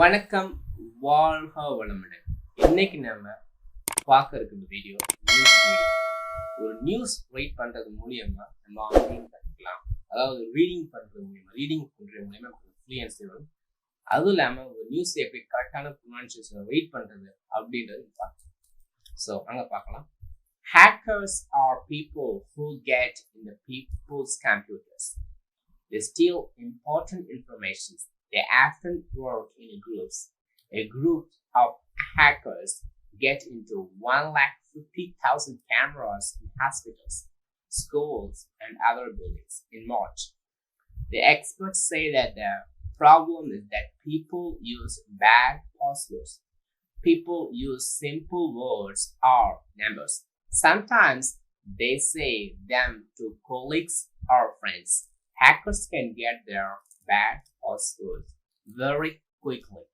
வணக்கம், வாழ்க வளமுடன். இன்னைக்கு நம்ம பார்க்க இருக்கிற வீடியோ ஒரு நியூஸ் ரைட் பண்றது மூலியமா நம்ம ஆங்கிலம் கற்றுக்கலாம். அதாவது ரீடிங் பண்றது மூலியமா ஃப்ளூயன்சி வரும். அதுவும் இல்லாம ஒரு நியூஸ் எப்படி கரெக்டான ப்ரொனன்சியேஷன் வெயிட் பண்றது அப்படின்றது பார்க்கலாம். ஸோ அங்க பார்க்கலாம். Hackers are people who get in the people's computers. They steal important information. They often work in groups. A group of hackers get into 150,000 cameras in hospitals, schools, and other buildings in March. The experts say that the problem is that people use bad passwords. People use simple words or numbers. Sometimes they say them to colleagues or friends. Hackers can get their bad passwords very quickly.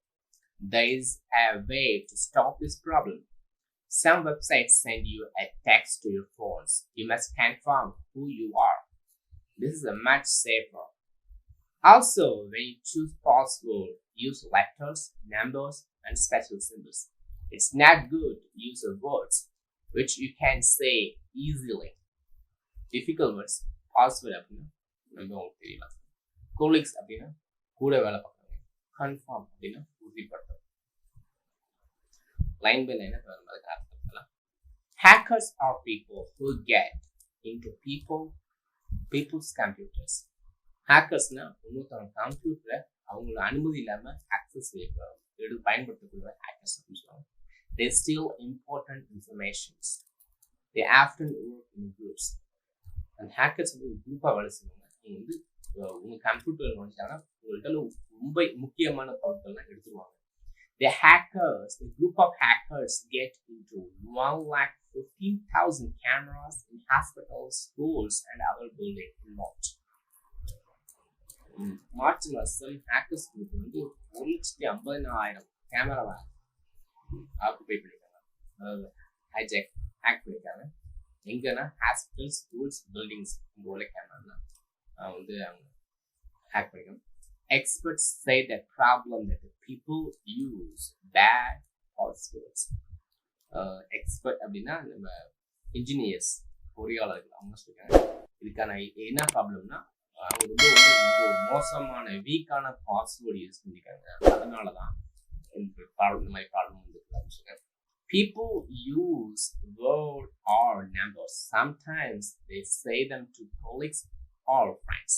There is a way to stop this problem. Some websites send you a text to your phones. You must confirm who you are. This is much safer. Also, when you choose password, use letters, numbers, and special symbols. It's not good to use words which you can say easily. Difficult words, password அப்படின்னா நம்ம உங்களுக்கு தெரியல. colleagues அப்படின்னா கூட வேலை பார்க்குறவங்க. Confirm அப்படின்னா உறுதிப்படுத்தும். லைன் பை லைனாக அதுக்கு அர்த்தம். Hackers are people who get into people's computers. ஹேக்கர்ஸ்னா இன்னொருத்தவங்க கம்ப்யூட்டரை அவங்களோட அனுமதி இல்லாமல் ஆக்சஸ் பயன்படுத்தக்கூடிய ஹேக்கர்ஸ் அப்படின்னு சொல்லுவாங்க. They steal important informations. They often work in groups. அந்த ஹேக்கர்ஸ் வந்து ஒரு குரூப்பாக வேலை செய்வாங்க. நீங்கள் வந்து உங்கள் கம்ப்யூட்டர் வந்துட்டாங்கன்னா உங்கள்கிட்ட ரொம்ப முக்கியமான பொருட்கள்லாம் எடுத்துருவாங்க. The group of hackers get into 115,000 cameras in hospitals, schools, and other buildings in March. March மாதம் ஹேக்கர்ஸ் குரூப் வந்து 150,000 கேமராவை ஆக்குபை பண்ணியிருக்காங்க. அதாவது ஹேக் பண்ணியிருக்காங்க. எங்கன்னா ஹாஸ்பிட்டல்ஸ், ஸ்கூல்ஸ், பில்டிங்ஸ் இங்கே உள்ள கேமராலாம் வந்து அவங்க ஹேக் பண்ணிக்கணும். Experts say the problem that the people use bad passwords. Expert அப்படின்னா நம்ம இன்ஜினியர்ஸ், பொறியாளர்கள் அவங்க சொல்லியிருக்காங்க. இதுக்கான என்ன ப்ராப்ளம்னா அவங்க ரொம்ப மோசமான வீக்கான பாஸ்வேர்டு யூஸ் பண்ணியிருக்காங்க. அதனால தான் இந்த மாதிரி ப்ராப்ளம் வந்து சொல்லுங்க. People use word or numbers. Sometimes they say them to colleagues or friends.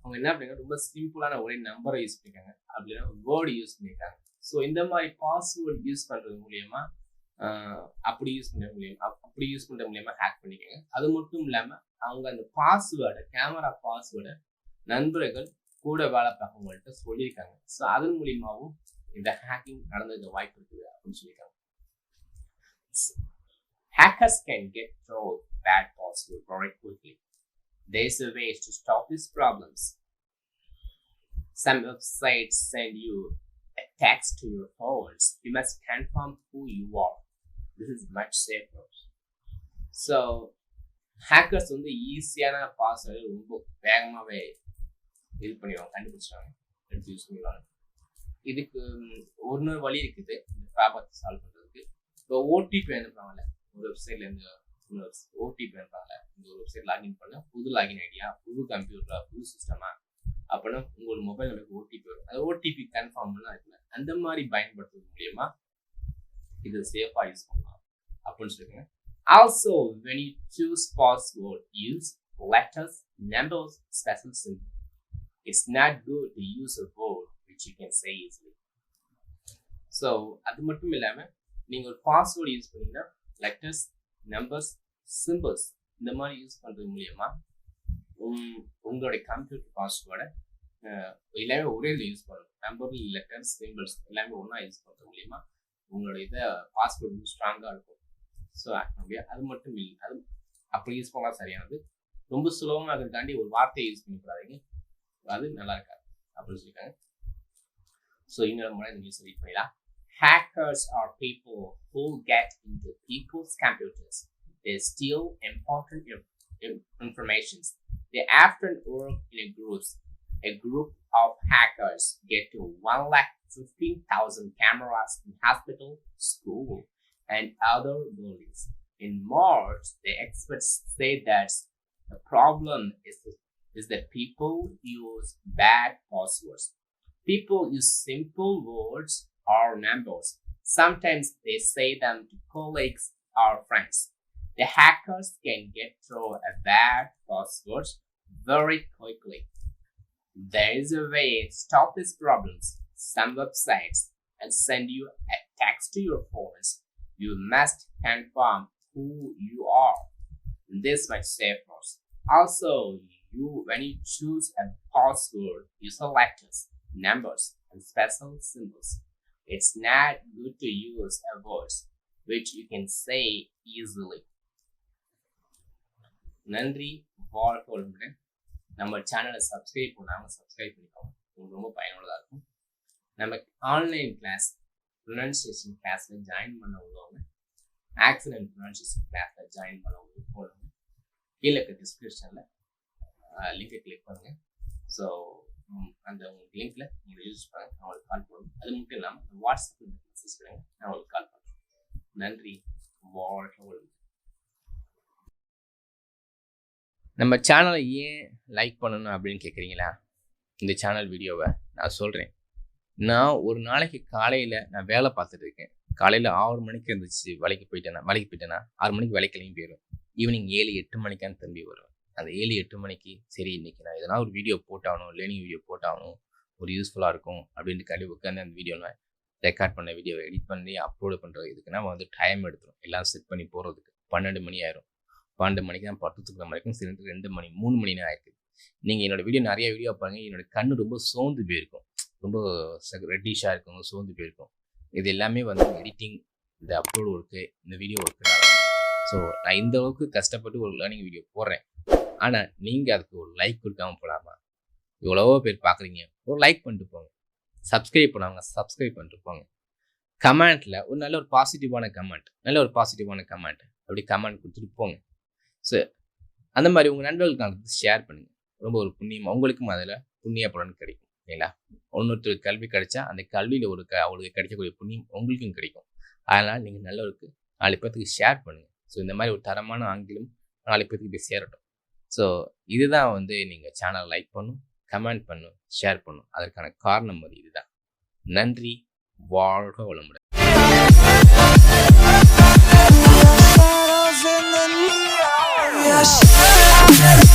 அவங்க என்ன பண்ணிருக்காங்க, ரொம்ப சிம்பிளான ஒரே நம்பரை யூஸ் பண்ணிருக்காங்க, அப்படின்னா வேர்டு யூஸ் பண்ணியிருக்காங்க. ஸோ இந்த மாதிரி பாஸ்வேர்டு யூஸ் பண்ணுறது மூலியமா அப்படி யூஸ் பண்ணுற மூலியமா ஹேக் பண்ணிக்கோங்க. அது மட்டும் இல்லாமல் அவங்க அந்த பாஸ்வேர்டை, கேமரா பாஸ்வேர்டை நண்பர்கள் கூட வேலை பார்க்கவங்கள்ட்ட சொல்லியிருக்காங்க. ஸோ அதன் மூலியமாகவும் இந்த ஹேக்கிங் நடந்ததுக்கு வாய்ப்பு இருக்குது அப்படின்னு சொல்லியிருக்காங்க. Hackers can get through bad password very quickly. There's a way to stop these problems. Some websites send you a text to your phones. You must confirm who you are. This is much safer. So, hackers வந்து ஈஸியான password ரொம்ப வேகமாகவே இது பண்ணிடுவாங்க, கண்டுபிடிச்சிடுவாங்க, எடுத்து use பண்ணிடுவாங்க. இதுக்கு ஒரு வழி இருக்குது இந்த ப்ராப்ளத்தை சால்வ் பண்ணுறதுக்கு. இப்போ ஓடிபி அனுப்புறாங்கல்ல, ஒரு வெப்சைட்லேருந்து ஓடிபி அனுப்புறாங்க. இந்த ஒரு வெப்சைட் லாகின் பண்ண புது லாகின் ஐடியா, புது கம்ப்யூட்டரா, புது சிஸ்டமா அப்படின்னா உங்களோட மொபைல் நம்பருக்கு ஓடிபி வரும். அது ஓடிபி கன்ஃபார்ம் பண்ணலாம் இருக்குல்ல, அந்த மாதிரி பயன்படுத்துறது மூலியமா இது சேஃபாக யூஸ் பண்ணலாம் அப்படின்னு சொல்லுங்க. Also, when you choose password, use letters, numbers, special symbols. It's not good to use a word which you can say easily. So, அது மட்டும் இல்லாமல் நீங்கள் ஒரு பாஸ்வேர்டு யூஸ் பண்ணீங்கன்னா லெட்டர்ஸ், நம்பர்ஸ், சிம்பிள்ஸ் இந்த மாதிரி யூஸ் பண்ணுறது மூலியமா உங்களுடைய கம்ப்யூட்டர் பாஸ்வேர்டை எல்லாமே ஒரே இதில் யூஸ் பண்ணணும். நம்பர், லெட்டர்ஸ், சிம்பிள்ஸ் எல்லாமே ஒன்றா யூஸ் பண்ணுறது மூலியமா உங்களோட இதை பாஸ்வேர்டு ரொம்ப ஸ்ட்ராங்காக இருக்கும். ஸோ அது மட்டும் இல்லை, அது அப்படி யூஸ் பண்ணலாம் சரியானது. ரொம்ப சுலபமாக இருக்கிறதாண்டி ஒரு வார்த்தையை யூஸ் பண்ணிக்கூடாதீங்க, அது நல்லா இருக்காது அப்படின்னு சொல்லியிருக்காங்க. ஸோ இன்னொரு முறை இந்த நியூஸ் ரீட் பண்ணிடலாம். Hackers are people who get into people's computers. They steal important information. They often work in groups. A group of hackers get to 1,15,000 cameras in hospital, school, and other buildings. In March, the experts say that the problem is that people use bad passwords. People use simple words or numbers. Sometimes they say them to colleagues or friends. The hackers can get through a bad password very quickly. There is a way to stop these problems. Some websites and send you a text to your phones. You must confirm who you are. This might save us. Also, when you choose a password, use letters, numbers, and special symbols. It's not good to use words which you can say easily. நன்றி, வாழ்க வளமுடன். நம்ம சேனலை subscribe பண்ணாமல் subscribe பண்ணிக்கோங்க. உங்களுக்கு ரொம்ப பயனுள்ளதாக இருக்கும். நம்ம ஆன்லைன் கிளாஸ் ப்ரொனன்சியேஷன் கிளாஸில் ஜாயின் பண்ண உள்ளவங்க, ஆக்சிடென்ட் ப்ரொனன்சியேஷன் கிளாஸில் ஜாயின் பண்ண போடுங்க. கீழே இருக்க டிஸ்கிரிப்ஷனில் லிங்கை கிளிக் பண்ணுங்கள். ஸோ அந்த உங்களுக்கு லிங்க்ல நீங்கள் யூஸ் பண்ணுங்க. நான் உங்களுக்கு கால் பண்ணுவேன். அது மட்டும் இல்லாமல் வாட்ஸ்அப்பில் மெசேஜ் பண்ணுங்க, நான் உங்களுக்கு கால் பண்ணுறேன். நன்றி, வாழ்க வளமுடன். நம்ம சேனலை ஏன் லைக் பண்ணணும் அப்படின்னு கேட்குறீங்களா? இந்த சேனல் வீடியோவை நான் சொல்கிறேன். நான் ஒரு நாளைக்கு காலையில் நான் வேலை பார்த்துட்டு இருக்கேன். காலையில் 6 மணிக்கு இருந்துச்சு வேலைக்கு போயிட்டேன்னா 6 மணிக்கு வேலைக்கு கிளம்பி போயிடுவேன். ஈவினிங் 7-8 மணிக்கான திரும்பி வருவேன். அந்த 7-8 மணிக்கு சரி இன்றைக்கி நான் எதனா ஒரு வீடியோ போட்டாகணும், லேர்னிங் வீடியோ போட்டாகணும், ஒரு யூஸ்ஃபுல்லாக இருக்கும் அப்படின்ட்டு கண்டிப்பாக உட்காந்து அந்த வீடியோவில் ரெக்கார்ட் பண்ண வீடியோவை எடிட் பண்ணி அப்லோடு பண்ணுறது. இதுக்கு நம்ம டைம் எடுத்துரும். எல்லாம் செட் பண்ணி போகிறதுக்கு 12 மணி ஆயிரும். 12 மணிக்கு தான் படுத்துக்கிற வரைக்கும் சரி 2 மணி 3 மணினா ஆயிருக்கு. நீங்கள் என்னோடய வீடியோ நிறைய வீடியோ பாருங்கள். என்னோடய கண்ணு ரொம்ப சோர்ந்து போயிருக்கும், ரொம்ப ரெட்டிஷாக இருக்கும், சோர்ந்து போயிருக்கும். இது எல்லாமே எடிட்டிங், இந்த அப்லோடு ஒர்க்கு, இந்த வீடியோ ஒர்க்குனால. ஸோ நான் இந்த அளவுக்கு கஷ்டப்பட்டு ஒரு லேர்னிங் வீடியோ போடுறேன். ஆனால் நீங்கள் அதுக்கு ஒரு லைக் கொடுக்காமல் போகலாமா? எவ்வளவோ பேர் பார்க்குறீங்க, ஒரு லைக் பண்ணிட்டு போங்க. சப்ஸ்கிரைப் பண்ணாங்க, சப்ஸ்கிரைப் பண்ணிட்டு போங்க. கமெண்ட்டில் ஒரு நல்ல ஒரு பாசிட்டிவான கமெண்ட் அப்படி கமெண்ட் கொடுத்துட்டு போங்க. ஸோ அந்த மாதிரி உங்கள் நண்பர்களுக்கு நான் ஷேர் பண்ணுங்கள். ரொம்ப ஒரு புண்ணியமாக உங்களுக்கும் அதில் புண்ணிய பலன் கிடைக்கும் இல்லைங்களா? ஒன்னொருத்தருக்கு கல்வி கிடைச்சா அந்த கல்வியில் அவங்களுக்கு கிடைக்கக்கூடிய புண்ணியம் உங்களுக்கும் கிடைக்கும். அதனால் நீங்கள் நல்லவருக்கு 4 பேர்த்துக்கு ஷேர் பண்ணுங்கள். ஸோ இந்த மாதிரி ஒரு தரமான ஆங்கிலம் 4 பேர்த்துக்கு போய் சேரட்டும். ஸோ இதுதான் நீங்கள் சேனலை லைக் பண்ணும், கமெண்ட் பண்ணும், ஷேர் பண்ணும். அதற்கான காரணம் இதுதான். நன்றி, வாழ்க வளமுடன். Yes.